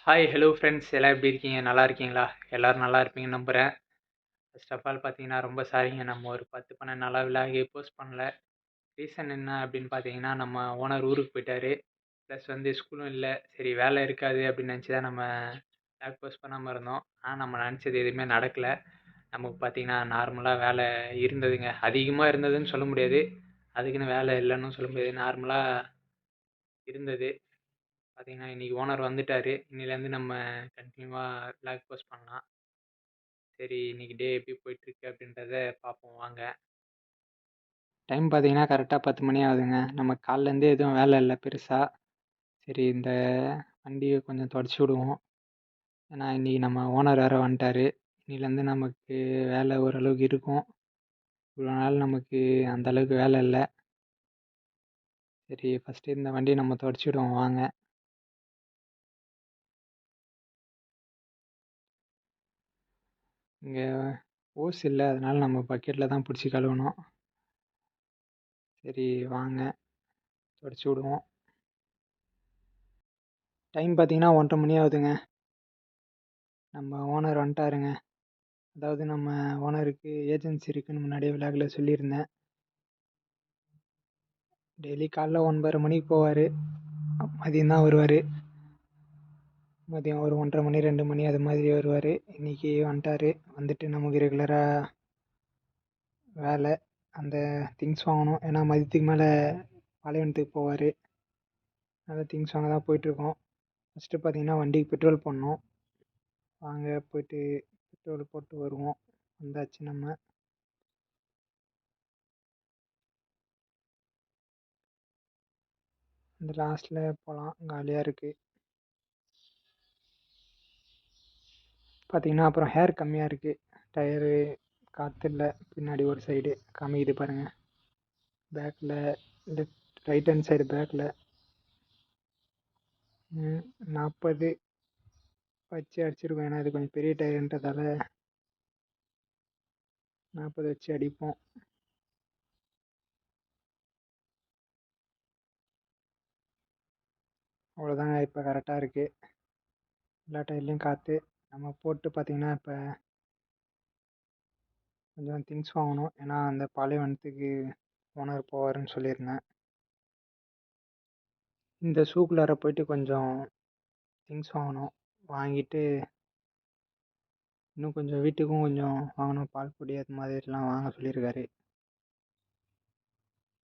Hi hello friends எல்லாம் எப்படி இருக்கீங்க? நல்லா இருக்கீங்களா? எல்லாரும் நல்லா இருப்பீங்கன்னு நம்புகிறேன். ஃபர்ஸ்ட் ஆஃப் ஆல் பார்த்தீங்கன்னா, ரொம்ப சாரிங்க. நம்ம ஒரு 10, 12 நாளா விலாகே போஸ்ட் பண்ணல. ரீசன் என்ன அப்படின்னு பார்த்தீங்கன்னா, நம்ம ஓனர் ஊருக்கு போயிட்டாரு. ப்ளஸ் வந்து ஸ்கூலும் இல்ல. சரி வேலை இருக்காது அப்படின்னு நினச்சி தான் நம்ம விலாக் போஸ்ட் பண்ணாம இருந்தோம். ஆனா நம்ம நினச்சது எதுவுமே நடக்கல. நமக்கு பார்த்தீங்கன்னா, நார்மலா வேலை இருந்ததுங்க. அதிகமா இருந்ததுன்னு சொல்ல முடியாது. அதுக்குன்னு வேலை இல்லன்னும் சொல்ல முடியாது. நார்மலா இருந்தது. பார்த்தீங்கன்னா, இன்னைக்கு ஓனர் வந்துட்டாரு. இன்னையிலேருந்து நம்ம கன்டினியூவா விலாக் போஸ்ட் பண்ணலாம். சரி இன்னைக்கு டே எப்படி போயிட்டுருக்கு அப்படின்றத பார்ப்போம் வாங்க. டைம் பார்த்தீங்கன்னா கரெக்டாக 10 மணி ஆகுதுங்க. நமக்கு காலைலேருந்தே எதுவும் வேலை இல்லை பெருசா. சரி இந்த வண்டியை கொஞ்சம் தொடச்சி விடுவோம். ஏன்னா இன்னைக்கு நம்ம ஓனர் வேறு வந்துட்டாரு. இன்னிலேருந்து நமக்கு வேலை ஓரளவுக்கு இருக்கும். இவ்வளோ நாள் நமக்கு அந்த அளவுக்கு வேலை இல்லை. சரி ஃபஸ்ட்டு இந்த வண்டியை நம்ம தொடச்சி விடுவோம் வாங்க. இங்கே ஓஸ் இல்லை, அதனால நம்ம பக்கெட்டில் தான் பிடிச்சி கழுவணும். சரி வாங்க தொடச்சி விடுவோம். டைம் பார்த்தீங்கன்னா 1:30 மணி ஆகுதுங்க. நம்ம ஓனர் வந்துட்டாருங்க. அதாவது நம்ம ஓனருக்கு ஏஜென்சி இருக்குன்னு முன்னாடியே விலாகில் சொல்லியிருந்தேன். டெய்லி காலைல 9:30 மணிக்கு போவார். மதியம் தான் வருவார். மதியம் ஒரு 1:30 மணி 2 மணி அது மாதிரி வருவார். இன்றைக்கி வந்துட்டார். வந்துட்டு நமக்கு ரெகுலராக வேலை அந்த திங்ஸ் வாங்கணும். ஏன்னா மதியத்துக்கு மேலே பாலைவனத்துக்கு போவார். அதனால் திங்ஸ் வாங்க தான் போயிட்டுருக்கோம். ஃபஸ்ட்டு பார்த்தீங்கன்னா வண்டிக்கு பெட்ரோல் போடணும். வாங்க போயிட்டு பெட்ரோல் போட்டு வருவோம். வந்தாச்சு நம்ம. இந்த லாஸ்ட்டில் போகலாம், காலியாக இருக்குது. பார்த்தீங்கன்னா அப்புறம் ஹேர் கம்மியாக இருக்குது. டயரு காற்று இல்லை. பின்னாடி ஒரு சைடு காமிக்குது பாருங்கள். பேக்கில் லெஃப்ட் ரைட் ஹேண்ட் சைடு பேக்கில் 40 வச்சு அடிச்சிருக்கோம். ஏன்னா இது கொஞ்சம் பெரிய டயருன்றதால 40 வச்சு அடிப்போம். அவ்வளோதாங்க. இப்போ கரெக்டாக இருக்குது. எல்லா டயர்லேயும் காற்று. நம்ம போட்டு பார்த்திங்கன்னா இப்போ கொஞ்சம் திங்ஸ் வாங்கணும். ஏன்னா அந்த பாலைவனத்துக்கு ஓனர் போவாருன்னு சொல்லியிருந்தேன். இந்த சூக்குள்ளார போயிட்டு கொஞ்சம் திங்ஸ் வாங்கணும். வாங்கிட்டு இன்னும் கொஞ்சம் வீட்டுக்கும் கொஞ்சம் வாங்கணும். பால் பொடி அது மாதிரிலாம் வாங்க சொல்லியிருக்காரு.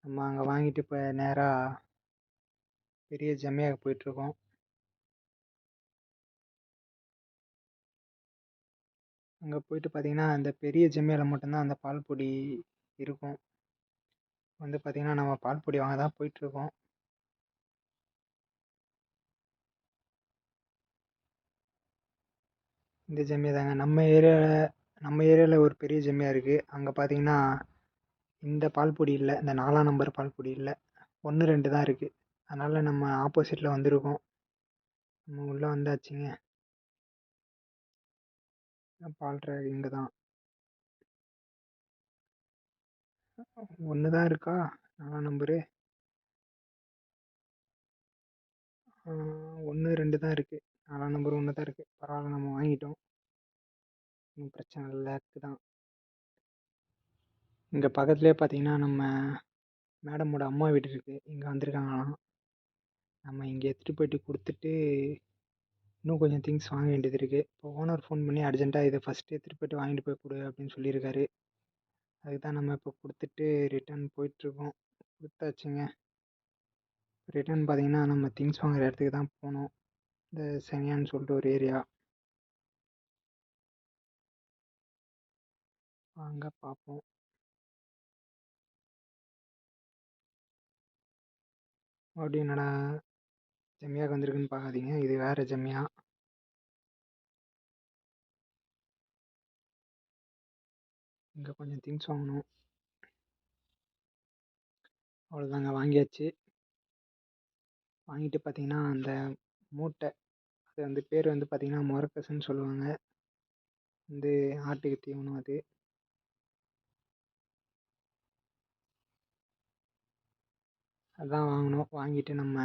நம்ம அங்கே வாங்கிட்டு இப்போ நேராக பெரிய ஜமையாக்கு போயிட்டுருக்கோம். அங்கே போயிட்டு பார்த்தீங்கன்னா அந்த பெரிய ஜமையாவில் மட்டும்தான் அந்த பால் பொடி இருக்கும். வந்து பார்த்திங்கன்னா நம்ம பால் பொடி வாங்க தான் போயிட்டுருக்கோம். இந்த ஜெமியா தாங்க நம்ம ஏரியாவில் ஒரு பெரிய ஜெமியா இருக்குது. அங்கே பார்த்தீங்கன்னா இந்த பால் பொடி இல்லை, இந்த 4ஆம் நம்பர் பால் பொடி இல்லை, 1, 2 தான் இருக்குது. அதனால் நம்ம ஆப்போசிட்டில் வந்திருக்கோம். நம்ம உள்ளே வந்தாச்சுங்க. பால் ட்ராக் இங்கே தான். 1 தான் இருக்கா 4ஆம் நம்பரு? 1, 2 தான் இருக்குது. 4ஆம் நம்பர் 1 தான் இருக்குது. பரவாயில்ல, நம்ம வாங்கிட்டோம். ஒன்றும் பிரச்சனை இல்லை, லேக்கு தான். இங்கே பக்கத்துலேயே பார்த்தீங்கன்னா நம்ம மேடமோட அம்மா வீடு இருக்குது. இங்கே வந்திருக்காங்களாம். நம்ம இங்கே எடுத்துகிட்டு போயிட்டு கொடுத்துட்டு இன்னும் கொஞ்சம் திங்ஸ் வாங்க வேண்டியது இருக்குது. இப்போ ஓனர் ஃபோன் பண்ணி அர்ஜென்ட்டாக இதை ஃபஸ்ட்டு எடுத்துகிட்டு போயிட்டு வாங்கிட்டு போய் கொடு அப்படின்னு சொல்லியிருக்காரு. அதுக்கு தான் நம்ம இப்போ கொடுத்துட்டு ரிட்டர்ன் போயிட்டுருக்கோம். கொடுத்தாச்சுங்க. ரிட்டர்ன் பார்த்தீங்கன்னா நம்ம திங்ஸ் வாங்குற இடத்துக்கு தான் போகணும். இந்த செனியான்னு சொல்லிட்டு ஒரு ஏரியா. வாங்க பார்ப்போம். மறுபடியும் என்னடா ஜெமியாவுக்கு வந்திருக்குன்னு பார்க்காதீங்க, இது வேறு ஜெமியா. இங்கே கொஞ்சம் திங்ஸ் வாங்கணும். அவ்வளோதாங்க, வாங்கியாச்சு. வாங்கிட்டு பார்த்தீங்கன்னா அந்த மூட்டை, அது வந்து பேர் வந்து பார்த்தீங்கன்னா மொரக்கஸ்ன்னு சொல்லுவாங்க. வந்து ஆட்டுக்கு தீவனம் அது. அதான் வாங்கினோம். வாங்கிட்டு நம்ம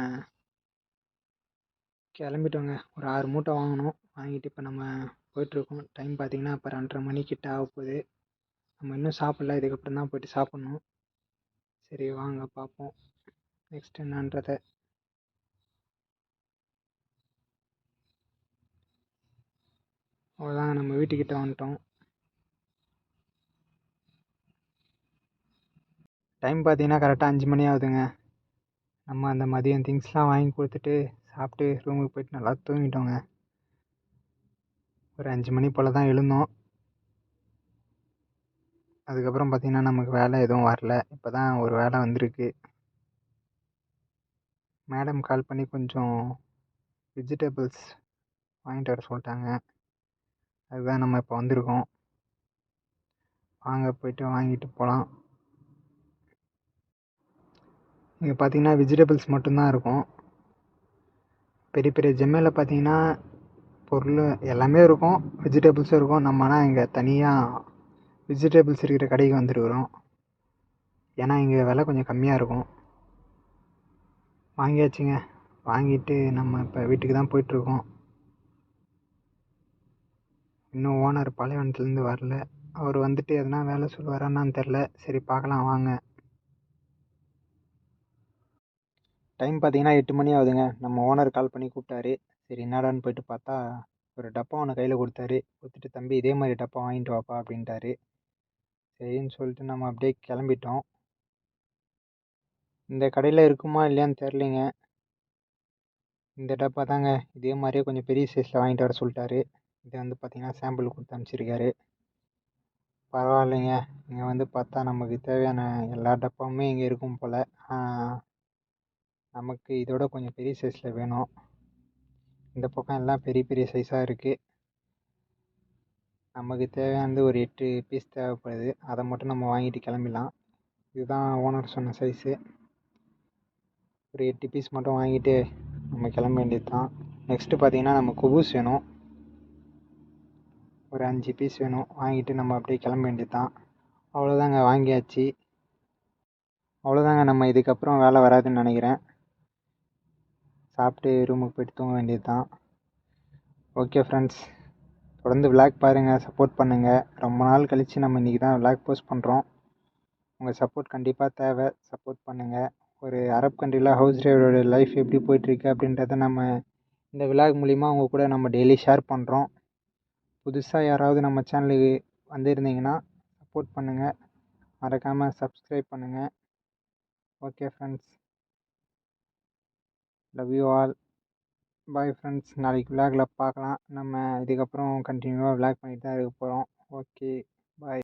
கிளம்பிட்டோங்க. ஒரு 6 மூட்டை வாங்கினோம். வாங்கிட்டு இப்போ நம்ம போயிட்டுருக்கோம். டைம் பார்த்தீங்கன்னா இப்போ 2:30 மணிக்கிட்ட ஆகப்போகுது. நம்ம இன்னும் சாப்பிடல. இதுக்கப்புறம் தான் போயிட்டு சாப்பிட்ணும். சரி வாங்க பார்ப்போம் நெக்ஸ்ட் என்னன்றதை. அவ்வளோதாங்க, நம்ம வீட்டுக்கிட்ட வந்துட்டோம். டைம் பார்த்தீங்கன்னா கரெக்டாக 5 மணி ஆகுதுங்க. நம்ம அந்த மதியம் திங்ஸ்லாம் வாங்கி கொடுத்துட்டு சாப்பிட்டு ரூமுக்கு போயிட்டு நல்லா தூங்கிட்டோங்க. ஒரு 5 மணி போல் தான் எழுந்தோம். அதுக்கப்புறம் பார்த்தீங்கன்னா நமக்கு வேலை எதுவும் வரல. இப்போ தான் ஒரு வேலை வந்திருக்கு. மேடம் கால் பண்ணி கொஞ்சம் வெஜிடபிள்ஸ் வாங்கிட்டு வர சொல்லிட்டாங்க. அதுதான் நம்ம இப்போ வந்திருக்கோம். வாங்க போயிட்டு வாங்கிட்டு போகலாம். இங்கே பார்த்தீங்கன்னா வெஜிடபிள்ஸ் மட்டும்தான் இருக்கும். பெரிய பெரிய ஜெம்மையில் பார்த்தீங்கன்னா பொருள் எல்லாமே இருக்கும், வெஜிடபிள்ஸும் இருக்கும். நம்ம ஆனால் இங்கே தனியாக வெஜிடபிள்ஸ் இருக்கிற கடைக்கு வந்துருக்குறோம். ஏன்னா இங்கே விலை கொஞ்சம் கம்மியாக இருக்கும். வாங்கியாச்சுங்க. வாங்கிட்டு நம்ம இப்போ வீட்டுக்கு தான் போயிட்டுருக்கோம். இன்னும் ஓனர் பாலைவனத்துலேருந்து வரல. அவர் வந்துட்டு எதனா வேலை சொல்லுவாரான்னு தெரில. சரி பார்க்கலாம் வாங்க. டைம் பார்த்தீங்கன்னா 8 மணி ஆகுதுங்க. நம்ம ஓனர் கால் பண்ணி கூப்பிட்டாரு. சரி என்னடான்னு போயிட்டு பார்த்தா ஒரு டப்பா ஒன்று கையில் கொடுத்தாரு. கொடுத்துட்டு தம்பி இதே மாதிரி டப்பா வாங்கிட்டு வாப்பா அப்படின்ட்டாரு. சரின்னு சொல்லிட்டு நம்ம அப்படியே கிளம்பிட்டோம். இந்த கடையில் இருக்குமா இல்லையான்னு தெரிலிங்க. இந்த டப்பா தாங்க. இதே மாதிரியே கொஞ்சம் பெரிய சைஸில் வாங்கிட்டு வர சொல்லிட்டாரு. இது வந்து பார்த்திங்கன்னா சாம்பிள் கொடுத்து அனுப்பிச்சிருக்காரு. பரவாயில்லைங்க. இங்கே வந்து பார்த்தா நமக்கு தேவையான எல்லா டப்பாவுமே இங்கே இருக்கும் போல். நமக்கு இதோட கொஞ்சம் பெரிய சைஸில் வேணும். இந்த பக்கம் எல்லாம் பெரிய பெரிய சைஸாக இருக்குது. நமக்கு தேவையானது ஒரு 8 பீஸ் தேவைப்படுது. அதை மட்டும் நம்ம வாங்கிட்டு கிளம்பிடலாம். இதுதான் ஓனர் சொன்ன சைஸு. ஒரு 8 பீஸ் மட்டும் வாங்கிட்டு நம்ம கிளம்ப வேண்டியது தான். நெக்ஸ்ட்டு பார்த்திங்கன்னா நம்ம குபூஸ் வேணும். ஒரு 5 பீஸ் வேணும். வாங்கிட்டு நம்ம அப்படியே கிளம்ப வேண்டியது தான். அவ்வளோதாங்க, வாங்கியாச்சு. அவ்வளோதாங்க, நம்ம இதுக்கப்புறம் வேலை வராதுன்னு நினைக்கிறேன். சாப்பிட்டு ரூமுக்கு போய்ட்டு தூங்க வேண்டியது தான். ஓகே ஃப்ரெண்ட்ஸ், தொடர்ந்து விளாக் பாருங்கள், சப்போர்ட் பண்ணுங்கள். ரொம்ப நாள் கழித்து நம்ம இன்றைக்கி தான் விளாக் போஸ்ட் பண்ணுறோம். உங்கள் சப்போர்ட் கண்டிப்பாக தேவை. சப்போர்ட் பண்ணுங்கள். ஒரு அரப் கண்ட்ரியில் ஹவுஸ் டிரைவரோட லைஃப் எப்படி போயிட்டுருக்கு அப்படின்றத நம்ம இந்த விளாக் மூலிமா உங்கள் கூட நம்ம டெய்லி ஷேர் பண்ணுறோம். புதுசாக யாராவது நம்ம சேனலுக்கு வந்திருந்தீங்கன்னா சப்போர்ட் பண்ணுங்கள். மறக்காமல் சப்ஸ்கிரைப் பண்ணுங்கள். Okay friends, love you all. Bye friends. நாளைக்கு விளாகில் பார்க்கலாம். நம்ம இதுக்கப்புறம் கண்டினியூவாக விளாக் பண்ணிட்டு தான் இருக்க போகிறோம். ஓகே, பாய்.